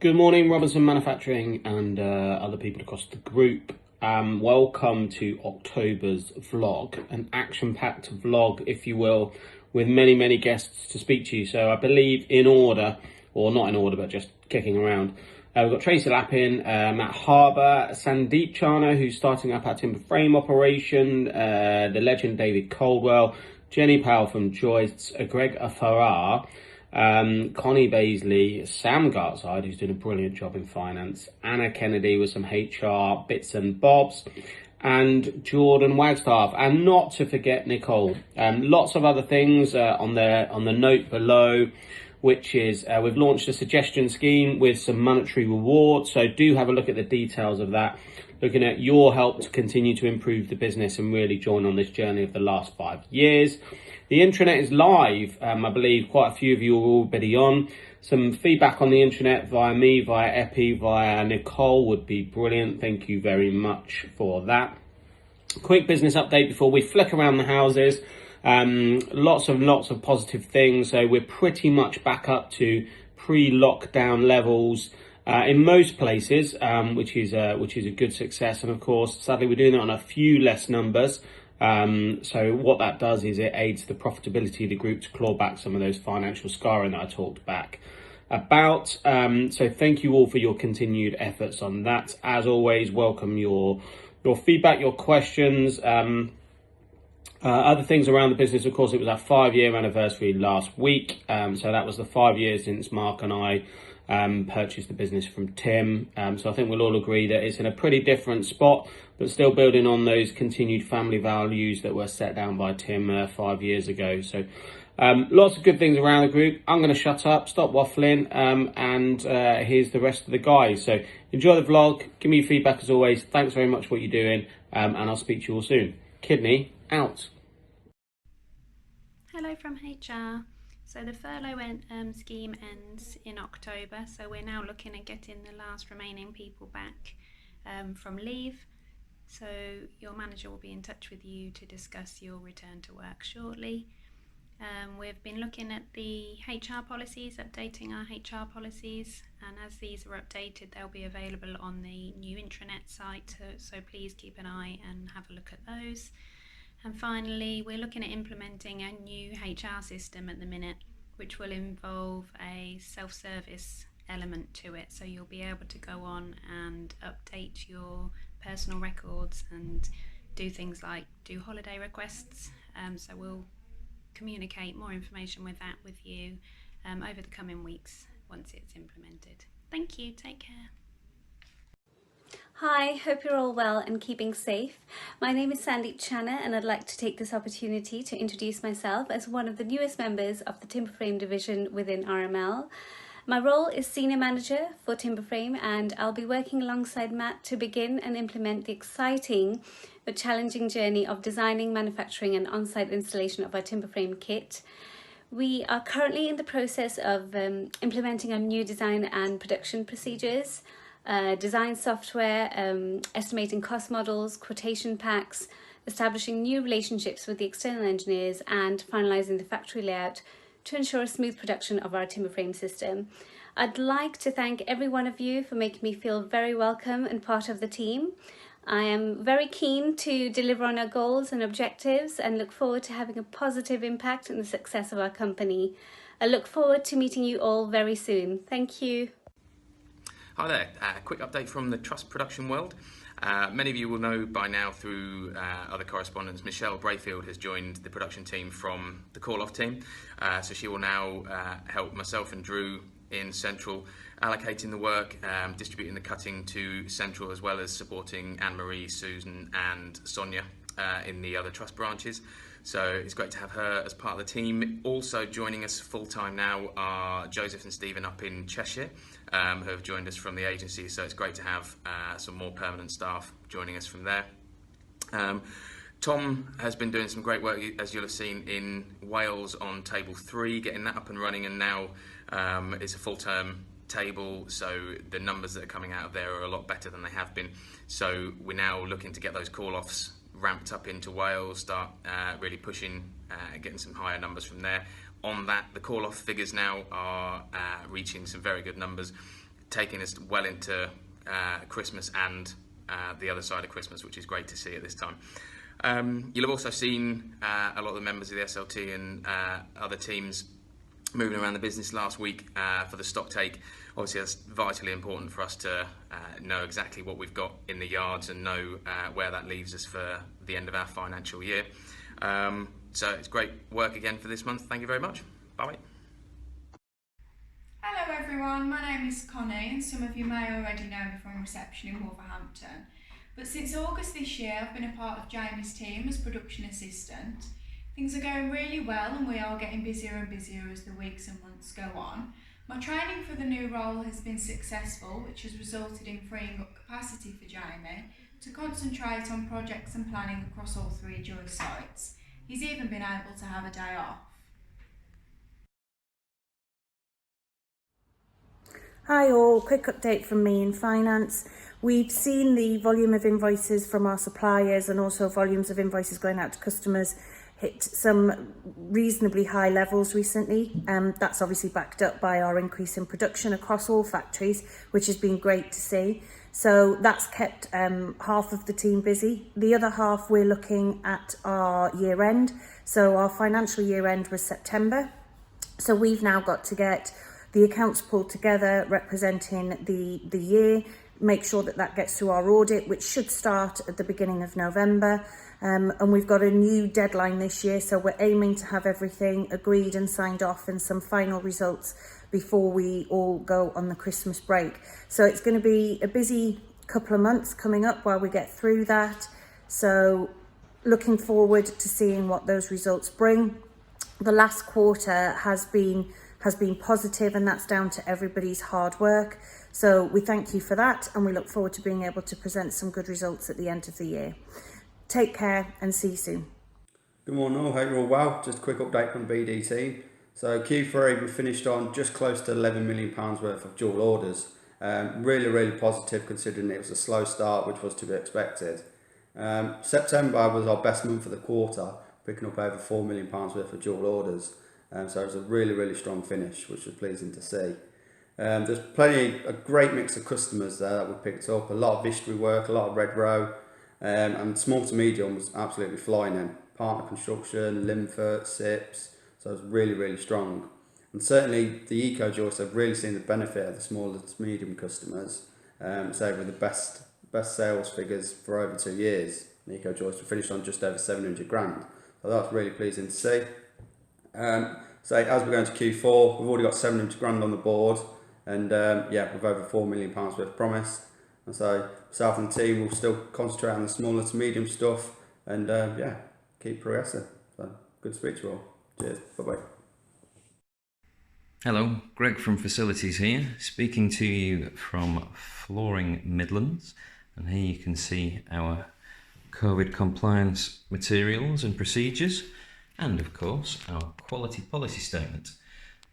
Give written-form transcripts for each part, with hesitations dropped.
Good morning, Robinson Manufacturing and other people across the group. Welcome to October's vlog, an action-packed vlog, if you will, with many guests to speak to you. So I believe in order, or not in order, but just kicking around. We've got Tracy Lappin, Matt Harbour, Sandeep Chana, who's starting up our timber frame operation, the legend David Coldwell, Jenny Powell from Joyce, Greg Farrar, Connie Baisley, Sam Gartside, who's doing a brilliant job in finance, Anna Kennedy with some HR bits and bobs, and Jordan Wagstaff, and not to forget Nicole. Lots of other things on the note below, which is we've launched a suggestion scheme with some monetary rewards, so do have a look at the details of that, looking at your help to continue to improve the business and really join on this journey of the last 5 years. The intranet is live. I believe quite a few of you are already on. Some feedback on the intranet via me, via Epi, via Nicole would be brilliant. Thank you very much for that. Quick business update before we flick around the houses. Lots of positive things. So we're pretty much back up to pre-lockdown levels in most places, which is a good success. And of course, sadly, we're doing it on a few less numbers. So what that does is it aids the profitability of the group to claw back some of those financial scarring that I talked back about. So thank you all for your continued efforts on that. As always, welcome your feedback, your questions. Other things around the business, of course, it was our 5-year anniversary last week. So that was the 5 years since Mark and I purchased the business from Tim. So I think we'll all agree that it's in a pretty different spot, but still building on those continued family values that were set down by Tim 5 years ago. So lots of good things around the group. I'm going to shut up, stop waffling, and here's the rest of the guys. So enjoy the vlog, give me your feedback as always. Thanks very much for what you're doing, and I'll speak to you all soon. Kidney out. Hello from HR. So the furlough scheme ends in October, so we're now looking at getting the last remaining people back from leave. So your manager will be in touch with you to discuss your return to work shortly. We've been looking at the HR policies, updating our HR policies, and as these are updated, they'll be available on the new intranet site, so please keep an eye and have a look at those. And finally, we're looking at implementing a new HR system at the minute, which will involve a self-service element to it. So you'll be able to go on and update your personal records and do things like do holiday requests. So we'll communicate more information with that with you over the coming weeks once it's implemented. Thank you, take care. Hi, hope you're all well and keeping safe. My name is Sandeep Chana and I'd like to take this opportunity to introduce myself as one of the newest members of the Timber Frame division within RML. My role is Senior Manager for Timber Frame, and I'll be working alongside Matt to begin and implement the exciting but challenging journey of designing, manufacturing and on-site installation of our timber frame kit. We are currently in the process of implementing our new design and production procedures, design software, estimating cost models, quotation packs, establishing new relationships with the external engineers, and finalising the factory layout to ensure a smooth production of our timber frame system. I'd like to thank every one of you for making me feel very welcome and part of the team. I am very keen to deliver on our goals and objectives and look forward to having a positive impact on the success of our company. I look forward to meeting you all very soon. Thank you. Hi there, quick update from the truss production world. Many of you will know by now through other correspondence, Michelle Brayfield has joined the production team from the call-off team. So she will now help myself and Drew in Central, allocating the work, distributing the cutting to Central, as well as supporting Anne-Marie, Susan and Sonia in the other truss branches. So it's great to have her as part of the team. Also joining us full-time now are Joseph and Stephen up in Cheshire, who have joined us from the agency. So it's great to have some more permanent staff joining us from there. Tom has been doing some great work, as you'll have seen, in Wales on table 3, getting that up and running, and now it's a full-term table, so the numbers that are coming out of there are a lot better than they have been. So we're now looking to get those call-offs ramped up into Wales, start really pushing, getting some higher numbers from there. On that, the call-off figures now are reaching some very good numbers. taking us well into Christmas and the other side of Christmas, which is great to see at this time. You'll have also seen a lot of the members of the SLT and other teams moving around the business last week for the stock take. Obviously, that's vitally important for us to know exactly what we've got in the yards and know where that leaves us for the end of our financial year. So it's great work again for this month. Thank you very much. Bye. Hello everyone, my name is Connie and some of you may already know me from reception in Wolverhampton. But since August this year I've been a part of Jamie's team as production assistant. Things are going really well and we are getting busier and busier as the weeks and months go on. My training for the new role has been successful, which has resulted in freeing up capacity for Jamie to concentrate on projects and planning across all 3 Joy sites. He's even been able to have a day off. Hi all, quick update from me in finance. We've seen the volume of invoices from our suppliers and also volumes of invoices going out to customers hit some reasonably high levels recently. That's obviously backed up by our increase in production across all factories, which has been great to see. So that's kept half of the team busy. The other half, we're looking at our year end. So our financial year end was September. So we've now got to get the accounts pulled together representing the year, make sure that that gets through our audit, which should start at the beginning of November. And we've got a new deadline this year, so we're aiming to have everything agreed and signed off and some final results before we all go on the Christmas break. So it's going to be a busy couple of months coming up while we get through that. So looking forward to seeing what those results bring. The last quarter has been positive, and that's down to everybody's hard work. So we thank you for that, and we look forward to being able to present some good results at the end of the year. Take care and see you soon. Good morning all, hope you're all well. Just a quick update from BD team. So Q3 we finished on just close to £11 million worth of dual orders. Really positive considering it was a slow start, which was to be expected. September was our best month for the quarter, picking up over £4 million worth of dual orders. So it was a really strong finish, which was pleasing to see. There's a great mix of customers there that we picked up, a lot of history work, a lot of red row, and small to medium was absolutely flying in. Partner construction, Limford, SIPs, so it was really strong. And certainly the eco joists have really seen the benefit of the small to medium customers. It's over the best sales figures for over 2 years. The eco joists were finished on just over 700 grand, so that's really pleasing to see. So as we're going to Q4, we've already got 700 grand on the board, and with over £4 million worth promised. And so myself and the team will still concentrate on the smaller to medium stuff, and keep progressing. So good to speak to you all. Cheers. Bye. Hello, Greg from Facilities here, speaking to you from Flooring Midlands, and here you can see our COVID compliance materials and procedures, and of course our quality policy statement.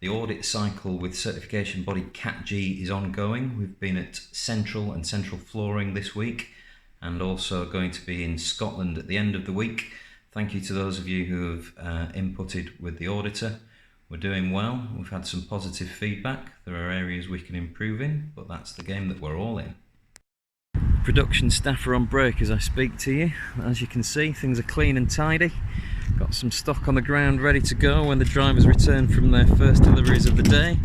The audit cycle with certification body CAT-G is ongoing. We've been at Central and Central Flooring this week, and also going to be in Scotland at the end of the week. Thank you to those of you who have inputted with the auditor. We're doing well. We've had some positive feedback. There are areas we can improve in, but that's the game that we're all in. Production staff are on break as I speak to you. As you can see, things are clean and tidy. Got some stock on the ground ready to go when the drivers return from their first deliveries of the day.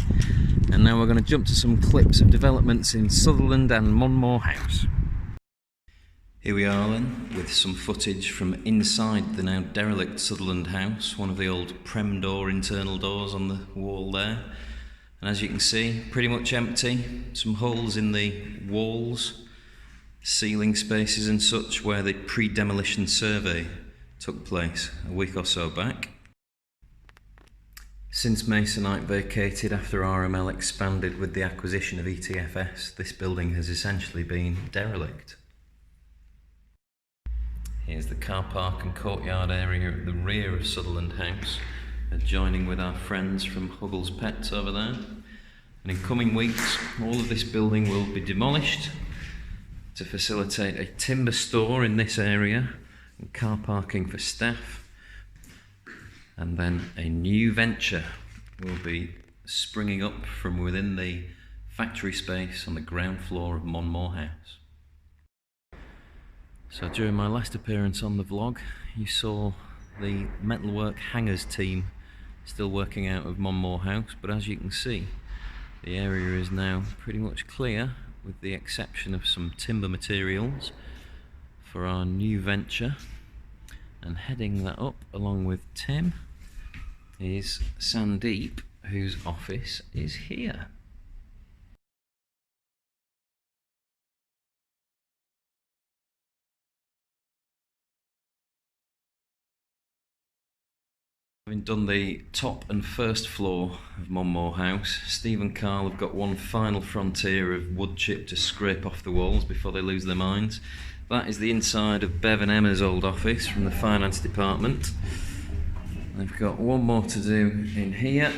And now we're going to jump to some clips of developments in Sutherland and Monmore House. Here we are then, with some footage from inside the now derelict Sutherland House, one of the old Prem door internal doors on the wall there. And as you can see, pretty much empty, some holes in the walls, ceiling spaces and such where the pre-demolition survey took place a week or so back. Since Masonite vacated after RML expanded with the acquisition of ETFS, this building has essentially been derelict. Here's the car park and courtyard area at the rear of Sutherland House, adjoining with our friends from Huggles Pets over there. And in coming weeks, all of this building will be demolished to facilitate a timber store in this area and car parking for staff. And then a new venture will be springing up from within the factory space on the ground floor of Monmore House. So during my last appearance on the vlog, you saw the metalwork hangers team still working out of Monmore House, but as you can see, the area is now pretty much clear, with the exception of some timber materials for our new venture. And heading that up along with Tim is Sandeep, whose office is here. Having done the top and first floor of Monmore House, Steve and Carl have got one final frontier of wood chip to scrape off the walls before they lose their minds. That is the inside of Bev and Emma's old office from the finance department. They've got one more to do in here,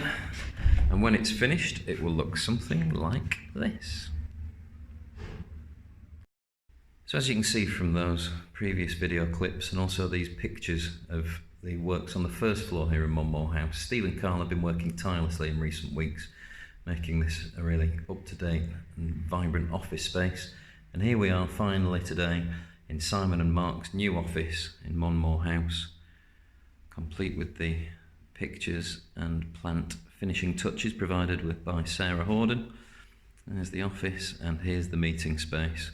and when it's finished it will look something like this. So as you can see from those previous video clips and also these pictures of the works on the first floor here in Monmore House, Steve and Carl have been working tirelessly in recent weeks, making this a really up-to-date and vibrant office space. And here we are finally today in Simon and Mark's new office in Monmore House, complete with the pictures and plant finishing touches provided by Sarah Horden. There's the office and here's the meeting space.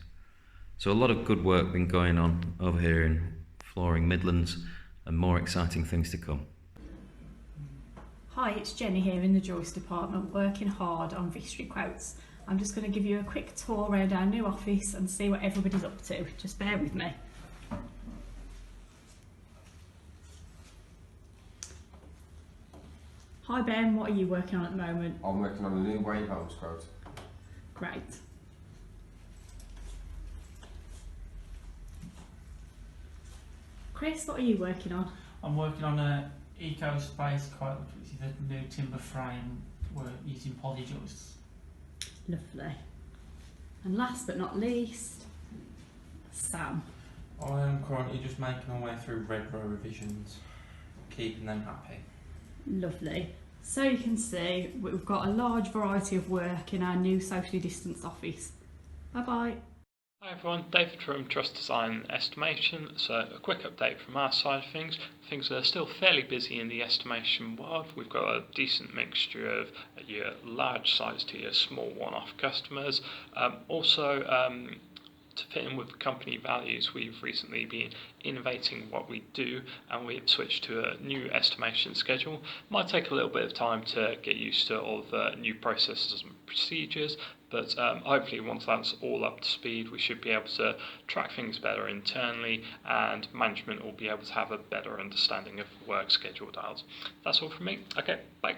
So a lot of good work been going on over here in Flooring Midlands, and more exciting things to come. Hi, it's Jenny here in the Joist department, working hard on Vistry quotes. I'm just going to give you a quick tour around our new office and see what everybody's up to. Just bear with me. Hi Ben, what are you working on at the moment? I'm working on a new Wayne Homes quote. Great. Chris, what are you working on? I'm working on a eco space quote, which is a new timber frame. We're using poly joists. Lovely. And last but not least, Sam. I am currently just making my way through Red Row revisions, keeping them happy. Lovely. So you can see we've got a large variety of work in our new socially distanced office. Bye bye. Hi everyone, David from Trust Design Estimation. So a quick update from our side of things. Things are still fairly busy in the estimation world. We've got a decent mixture of your large sites to your small one-off customers. To fit in with company values, we've recently been innovating what we do, and we've switched to a new estimation schedule. Might take a little bit of time to get used to all the new processes and procedures, but hopefully once that's all up to speed, we should be able to track things better internally, and management will be able to have a better understanding of work schedule dials. That's all from me. Okay, bye.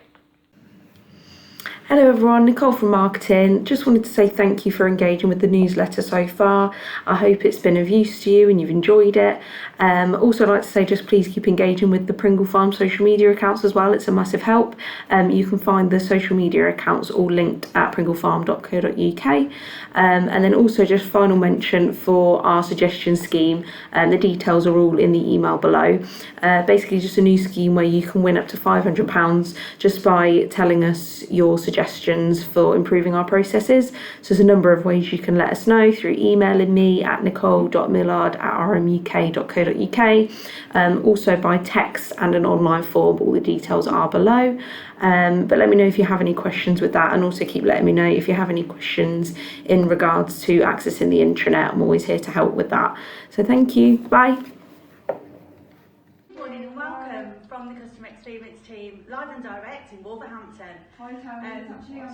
Hello everyone, Nicole from marketing. Just wanted to say thank you for engaging with the newsletter so far. I hope it's been of use to you and you've enjoyed it. Also I'd like to say just please keep engaging with the Pringle Farm social media accounts as well. It's a massive help. You can find the social media accounts all linked at pringlefarm.co.uk. And then also just final mention for our suggestion scheme. The details are all in the email below. Basically just a new scheme where you can win up to £500 just by telling us your suggestions for improving our processes. So there's a number of ways you can let us know through emailing me at nicole.millard@rmuk.co.uk, also by text and an online form. All the details are below. But let me know if you have any questions with that, and also keep letting me know if you have any questions in regards to accessing the intranet. I'm always here to help with that. So thank you. Bye. Good morning and welcome from the customer experience team, live and direct in Wolverhampton.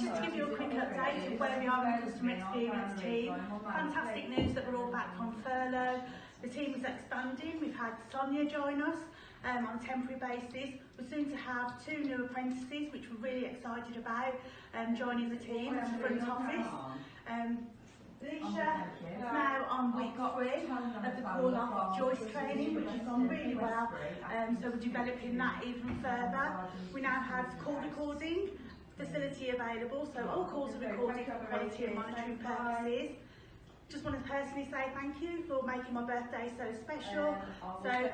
Just to give you a quick update of where we are in the customer experience team. Fantastic news that we're all back on furlough. The team is expanding. We've had Sonia join us on a temporary basis. We're soon to have 2 new apprentices, which we're really excited about, joining the team at the front office. Alicia is now on week 3 of the call-off joist training, which has gone really well, so we're developing that even further. We now have call recording facility available, so all calls are recorded for quality and monitoring purposes. Just want to personally say thank you for making my birthday so special. So that's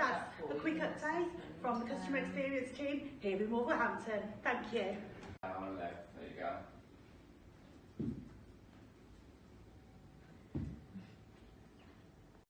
a quick update from the customer experience team here in Wolverhampton. Thank you. There you go.